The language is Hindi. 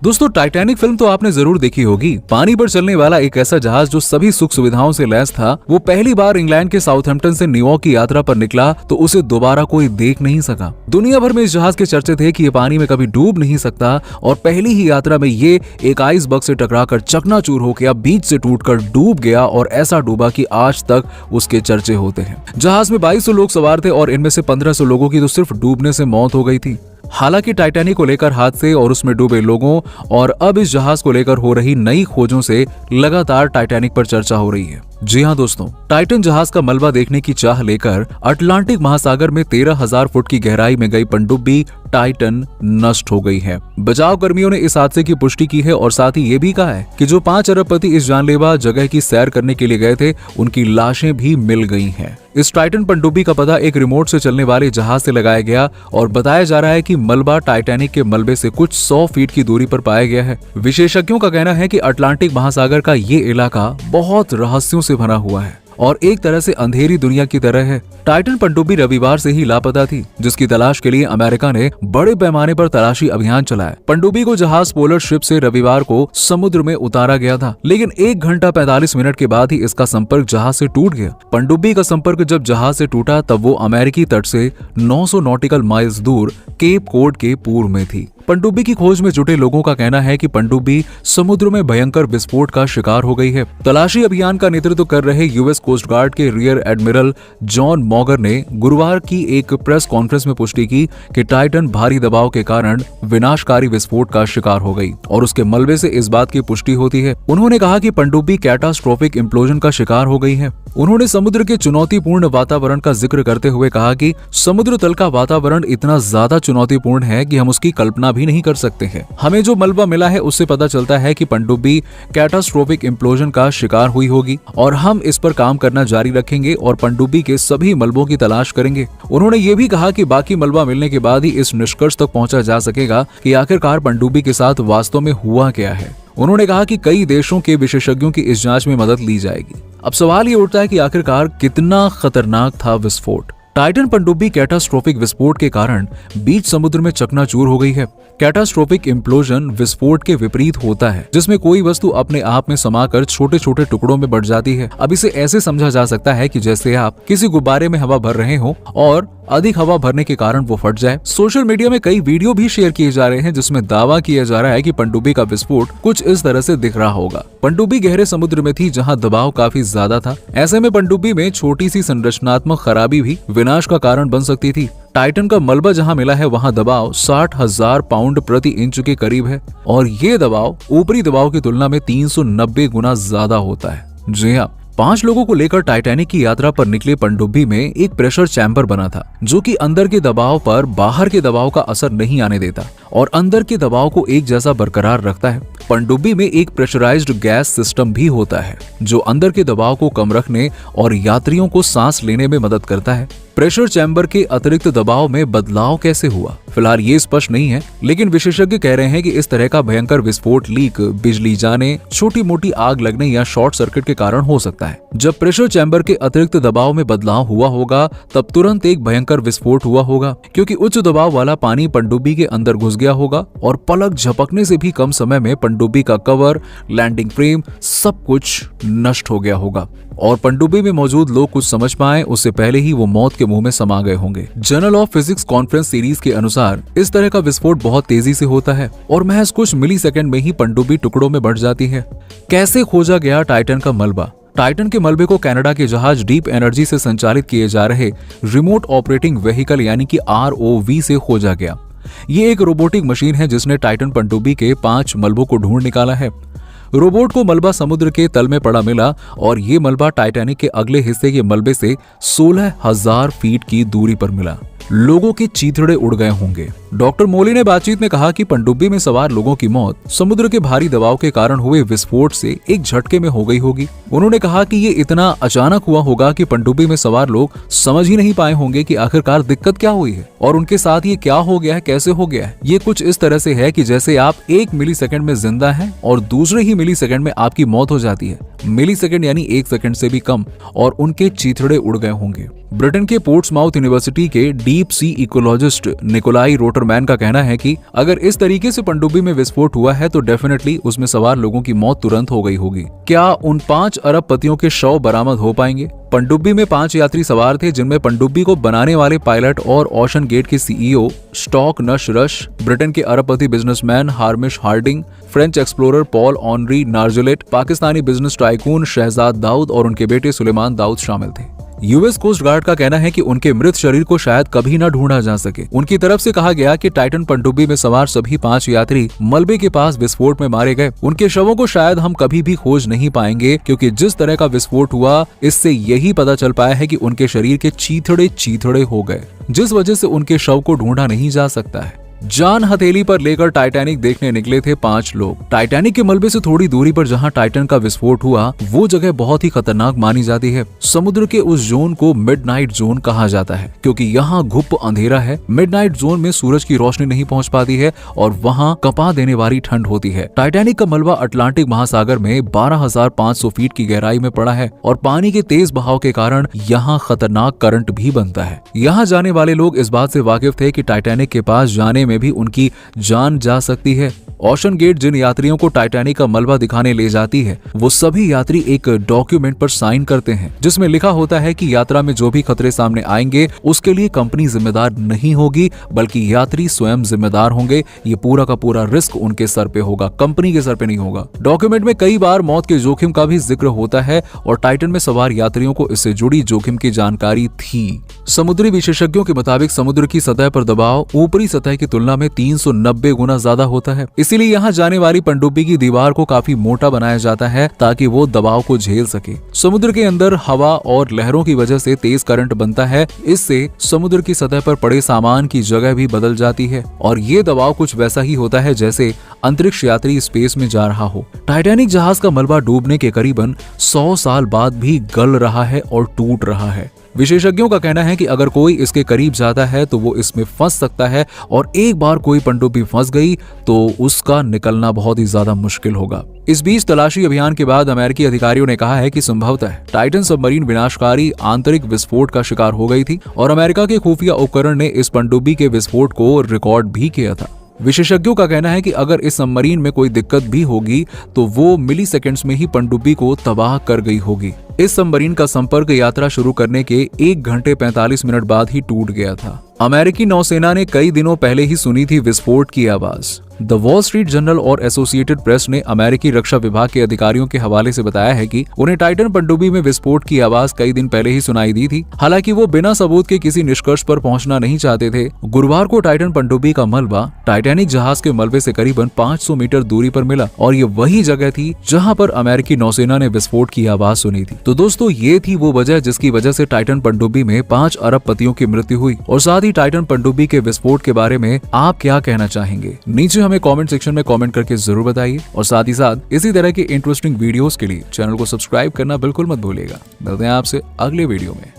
दोस्तों, टाइटैनिक फिल्म तो आपने जरूर देखी होगी। पानी पर चलने वाला एक ऐसा जहाज जो सभी सुख सुविधाओं से लैस था, वो पहली बार इंग्लैंड के साउथहैम्पटन से न्यूयॉर्क की यात्रा पर निकला तो उसे दोबारा कोई देख नहीं सका। दुनिया भर में इस जहाज के चर्चे थे कि ये पानी में कभी डूब नहीं सकता और पहली ही यात्रा में ये एक आइसबर्ग से टकराकर चकनाचूर हो गया, बीच से टूटकर डूब गया और ऐसा डूबा कि आज तक उसके चर्चे होते हैं। जहाज में 2200 लोग सवार थे और इनमें से 1500 लोगों की तो सिर्फ डूबने से मौत हो गई थी। हालांकि टाइटैनिक को लेकर हादसे और उसमें डूबे लोगों और अब इस जहाज को लेकर हो रही नई खोजों से लगातार टाइटैनिक पर चर्चा हो रही है। जी हां दोस्तों, टाइटन जहाज का मलबा देखने की चाह लेकर अटलांटिक महासागर में 13,000 फुट की गहराई में गई पनडुब्बी टाइटन नष्ट हो गई है। बचाव कर्मियों ने इस हादसे की पुष्टि की है और साथ ही ये भी कहा है कि जो 5 अरबपति इस जानलेवा जगह की सैर करने के लिए गए थे, उनकी लाशें भी मिल गई हैं। इस टाइटन पनडुब्बी का पता एक रिमोट से चलने वाले जहाज से लगाया गया और बताया जा रहा है कि मलबा टाइटैनिक के मलबे से कुछ 100 फीट की दूरी पर पाया गया है। विशेषज्ञों का कहना है कि अटलांटिक महासागर का ये इलाका बहुत रहस्यों से भरा हुआ है और एक तरह से अंधेरी दुनिया की तरह है। टाइटन पनडुब्बी रविवार से ही लापता थी, जिसकी तलाश के लिए अमेरिका ने बड़े पैमाने पर तलाशी अभियान चलाया। पनडुब्बी को जहाज पोलर शिप से रविवार को समुद्र में उतारा गया था, लेकिन 1 घंटा 45 मिनट के बाद ही इसका संपर्क जहाज से टूट गया। पनडुब्बी का संपर्क जब जहाज से टूटा तब वो अमेरिकी तट से 900 नॉटिकल माइल्स दूर केप कोड के पूर्व में थी। पनडुब्बी की खोज में जुटे लोगों का कहना है कि पनडुब्बी समुद्र में भयंकर विस्फोट का शिकार हो गई है। तलाशी अभियान का नेतृत्व कर रहे यूएस कोस्ट गार्ड के रियर एडमिरल जॉन मॉगर ने गुरुवार की एक प्रेस कॉन्फ्रेंस में पुष्टि की कि टाइटन भारी दबाव के कारण विनाशकारी विस्फोट का शिकार हो गई और उसके मलबे से इस बात की पुष्टि होती है। उन्होंने कहा कि पनडुब्बी कैटास्ट्रोफिक इम्प्लोजन का शिकार हो गई है। उन्होंने समुद्र के चुनौतीपूर्ण वातावरण का जिक्र करते हुए कहा कि समुद्र तल का वातावरण इतना ज्यादा चुनौतीपूर्ण है कि हम उसकी कल्पना भी नहीं कर सकते हैं। हमें जो मलबा मिला है उससे पता चलता है कि पनडुब्बी कैटास्ट्रोफिक इम्प्लोजन का शिकार हुई होगी और हम इस पर काम करना जारी रखेंगे और पनडुब्बी के सभी मलबों की तलाश करेंगे। उन्होंने ये भी कहा कि बाकी मलबा मिलने के बाद ही इस निष्कर्ष तक पहुंचा जा सकेगा कि आखिरकार पनडुब्बी के साथ वास्तव में हुआ क्या है। उन्होंने कहा कि कई देशों के विशेषज्ञों की इस जांच में मदद ली जाएगी। अब सवाल ये उठता है कि आखिरकार कितना खतरनाक था विस्फोट। टाइटन पनडुब्बी कैटास्ट्रोफिक विस्फोट के कारण बीच समुद्र में चकनाचूर हो गई है। कैटास्ट्रोफिक इम्प्लोजन विस्फोट के विपरीत होता है, जिसमें कोई वस्तु अपने आप में समाकर छोटे छोटे टुकड़ों में बढ़ जाती है। अब इसे ऐसे समझा जा सकता है कि जैसे आप किसी गुब्बारे में हवा भर रहे हो और अधिक हवा भरने के कारण वो फट जाए। सोशल मीडिया में कई वीडियो भी शेयर किए जा रहे हैं जिसमें दावा किया जा रहा है कि पनडुब्बी का विस्फोट कुछ इस तरह से दिख रहा होगा। पनडुब्बी गहरे समुद्र में थी जहां दबाव काफी ज्यादा था। ऐसे में पनडुब्बी में छोटी सी संरचनात्मक खराबी भी विनाश का कारण बन सकती थी। टाइटन का मलबा जहां मिला है वहां दबाव 60,000 पाउंड प्रति इंच के करीब है और ये दबाव ऊपरी दबाव की तुलना में 390 गुना ज्यादा होता है। जी हाँ, 5 लोगों को लेकर टाइटैनिक की यात्रा पर निकले पनडुब्बी में एक प्रेशर चैम्बर बना था, जो कि अंदर के दबाव पर बाहर के दबाव का असर नहीं आने देता और अंदर के दबाव को एक जैसा बरकरार रखता है। पनडुब्बी में एक प्रेशराइज्ड गैस सिस्टम भी होता है, जो अंदर के दबाव को कम रखने और यात्रियों को सांस लेने में मदद करता है। प्रेशर चैम्बर के अतिरिक्त दबाव में बदलाव कैसे हुआ, फिलहाल ये स्पष्ट नहीं है, लेकिन विशेषज्ञ कह रहे हैं कि इस तरह का भयंकर विस्फोट लीक, बिजली जाने, छोटी मोटी आग लगने या शॉर्ट सर्किट के कारण हो सकता है। जब प्रेशर चैम्बर के अतिरिक्त दबाव में बदलाव हुआ होगा तब तुरंत एक भयंकर विस्फोट हुआ होगा, क्योंकि उच्च दबाव वाला पानी पनडुब्बी के अंदर घुस गया होगा और पलक झपकने से भी कम समय में पनडुब्बी का कवर, लैंडिंग फ्रेम सब कुछ नष्ट हो गया होगा और पनडुब्बी में मौजूद लोग कुछ समझ पाए उससे पहले ही वो मौत के मुंह में समा गए होंगे। Journal of physics conference series के अनुसार इस तरह का विस्फोट बहुत तेजी से होता है और महज कुछ मिली सेकेंड में ही पनडुब्बी टुकड़ों में बढ़ जाती है। कैसे खोजा गया टाइटन का मलबा? टाइटन के मलबे को कनाडा के जहाज डीप एनर्जी से संचालित किए जा रहे रिमोट ऑपरेटिंग व्हीकल यानी कि ROV से खोजा गया। ये एक रोबोटिक मशीन है जिसने टाइटन पनडुब्बी के 5 मलबों को ढूंढ निकाला है। रोबोट को मलबा समुद्र के तल में पड़ा मिला और ये मलबा टाइटैनिक के अगले हिस्से के मलबे से 16,000 फीट की दूरी पर मिला। लोगों के चीथड़े उड़ गए होंगे। डॉक्टर मोली ने बातचीत में कहा कि पनडुब्बी में सवार लोगों की मौत समुद्र के भारी दबाव के कारण हुए विस्फोट से एक झटके में हो गई होगी। उन्होंने कहा कि ये इतना अचानक हुआ होगा कि पनडुब्बी में सवार लोग समझ ही नहीं पाए होंगे कि आखिरकार दिक्कत क्या हुई है और उनके साथ ये क्या हो गया है, कैसे हो गया है। ये कुछ इस तरह से है कि जैसे आप 1 मिली सेकेंड में जिंदा हैं और दूसरे ही मिली सेकेंड में आपकी मौत हो जाती है। मिली सेकेंड यानी 1 सेकेंड से भी कम, और उनके चीथड़े उड़ गए होंगे। ब्रिटेन के पोर्ट्समाउथ यूनिवर्सिटी के डीप सी इकोलॉजिस्ट निकोलाई रोटरमैन का कहना है कि अगर इस तरीके से पनडुब्बी में विस्फोट हुआ है तो डेफिनेटली उसमें सवार लोगों की मौत तुरंत हो गई होगी। क्या उन 5 अरब पतियों के शव बरामद हो पाएंगे? पनडुब्बी में 5 यात्री सवार थे, जिनमें पनडुब्बी को बनाने वाले पायलट और ओशन गेट के CEO Stockton Rush, Britain के अरबपति businessman Hamish Harding, French explorer Paul Henri Nargeolet, Pakistani business tycoon Shahzada Dawood और उनके बेटे सुलेमान दाऊद शामिल थे। यूएस कोस्ट गार्ड का कहना है कि उनके मृत शरीर को शायद कभी न ढूंढा जा सके। उनकी तरफ से कहा गया कि टाइटन पनडुब्बी में सवार सभी 5 यात्री मलबे के पास विस्फोट में मारे गए। उनके शवों को शायद हम कभी भी खोज नहीं पाएंगे, क्योंकि जिस तरह का विस्फोट हुआ इससे यही पता चल पाया है कि उनके शरीर के चीथड़े हो गए, जिस वजह से उनके शव को ढूंढा नहीं जा सकता है। जान हथेली पर लेकर टाइटैनिक देखने निकले थे 5 लोग। टाइटैनिक के मलबे से थोड़ी दूरी पर जहां टाइटन का विस्फोट हुआ वो जगह बहुत ही खतरनाक मानी जाती है। समुद्र के उस जोन को मिडनाइट जोन कहा जाता है, क्योंकि यहाँ घुप अंधेरा है। मिडनाइट जोन में सूरज की रोशनी नहीं पहुंच पाती है और वहाँ कपा देने वाली ठंड होती है। टाइटैनिक का मलबा अटलांटिक महासागर में 12,500 फीट की गहराई में पड़ा है और पानी के तेज बहाव के कारण यहाँ खतरनाक करंट भी बनता है। यहाँ जाने वाले लोग इस बात से वाकिफ थे कि टाइटैनिक के पास जाने में भी उनकी जान जा सकती है। ओशन गेट जिन यात्रियों को टाइटैनिक का मलबा दिखाने ले जाती है, वो सभी यात्री एक डॉक्यूमेंट पर साइन करते हैं जिसमें लिखा होता है कि यात्रा में जो भी खतरे सामने आएंगे उसके लिए कंपनी जिम्मेदार नहीं होगी, बल्कि यात्री स्वयं जिम्मेदार होंगे। ये पूरा का पूरा रिस्क उनके सर पे होगा, कंपनी के सर पे नहीं होगा। डॉक्यूमेंट में कई बार मौत के जोखिम का भी जिक्र होता है और टाइटन में सवार यात्रियों को इससे जुड़ी जोखिम की जानकारी थी। समुद्री विशेषज्ञों के मुताबिक समुद्र की सतह पर दबाव ऊपरी सतह की तुलना में 390 गुना ज्यादा होता है। इसीलिए यहाँ जाने वाली पनडुब्बी की दीवार को काफी मोटा बनाया जाता है ताकि वो दबाव को झेल सके। समुद्र के अंदर हवा और लहरों की वजह से तेज करंट बनता है। इससे समुद्र की सतह पर पड़े सामान की जगह भी बदल जाती है और ये दबाव कुछ वैसा ही होता है जैसे अंतरिक्ष यात्री स्पेस में जा रहा हो। टाइटैनिक जहाज का मलबा डूबने के करीबन 100 साल बाद भी गल रहा है और टूट रहा है। विशेषज्ञों का कहना है कि अगर कोई इसके करीब जाता है तो वो इसमें फंस सकता है और एक बार कोई पनडुब्बी फंस गई तो उसका निकलना बहुत ही ज्यादा मुश्किल होगा। इस बीच तलाशी अभियान के बाद अमेरिकी अधिकारियों ने कहा है कि संभवतः टाइटन सबमरीन विनाशकारी आंतरिक विस्फोट का शिकार हो गई थी और अमेरिका के खुफिया उपकरण ने इस पनडुब्बी के विस्फोट को रिकॉर्ड भी किया था। विशेषज्ञों का कहना है कि अगर इस सबमरीन में कोई दिक्कत भी होगी तो वो मिली सेकेंड्स में ही पनडुब्बी को तबाह कर गई होगी। इस सबमरीन का संपर्क यात्रा शुरू करने के 1 घंटे 45 मिनट बाद ही टूट गया था। अमेरिकी नौसेना ने कई दिनों पहले ही सुनी थी विस्फोट की आवाज। द वॉल स्ट्रीट जर्नल और एसोसिएटेड प्रेस ने अमेरिकी रक्षा विभाग के अधिकारियों के हवाले से बताया है कि उन्हें टाइटन पनडुब्बी में विस्फोट की आवाज कई दिन पहले ही सुनाई दी थी। हालांकि वो बिना सबूत के किसी निष्कर्ष पर पहुंचना नहीं चाहते थे। गुरुवार को टाइटन पनडुब्बी का मलबा टाइटैनिक जहाज के मलबे से करीबन 500 मीटर दूरी पर मिला और ये वही जगह थी जहां पर अमेरिकी नौसेना ने विस्फोट की आवाज सुनी थी। तो दोस्तों ये थी वो वजह जिसकी वजह से टाइटन पनडुब्बी में 5 अरब पतियों की मृत्यु हुई। और साथ ही टाइटन पनडुब्बी के विस्फोट के बारे में आप क्या कहना चाहेंगे? नीचे हमें कमेंट सेक्शन में कमेंट करके जरूर बताइए और साथ ही साथ इसी तरह के इंटरेस्टिंग वीडियोस के लिए चैनल को सब्सक्राइब करना बिल्कुल मत भूलिएगा। मिलते हैं आपसे अगले वीडियो में।